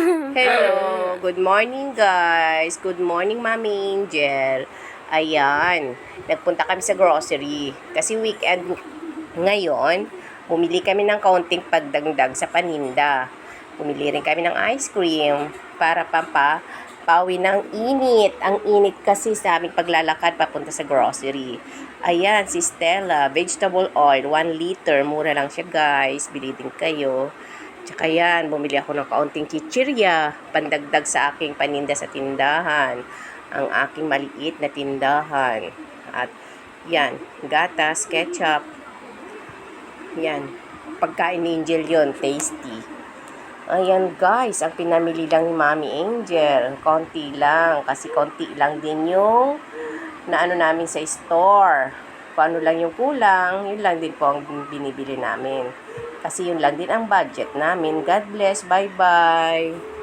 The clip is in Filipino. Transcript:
Hello, good morning guys. Good morning Mami Angel. Ayan, nagpunta kami sa grocery kasi weekend ngayon. Bumili kami ng kaunting pagdagdag sa paninda. Bumili rin kami ng ice cream para pawi ng init. Ang init kasi sa aming paglalakad papunta sa grocery. Ayan, si Stella, vegetable oil, 1 liter. Mura lang siya guys. Bili din kayo. Tsaka yan, bumili ako ng kaunting chichirya, pandagdag sa aking paninda sa tindahan. Ang aking maliit na tindahan. At yan, gatas, ketchup. Yan, pagkain ni Angel yon, tasty. Ayan guys, ang pinamili lang ni Mami Angel. Konti lang, kasi konti lang din yung naano namin sa store. Kung ano lang yung kulang, yun lang din po ang binibili namin. Kasi yun lang din ang budget namin. God bless. Bye-bye.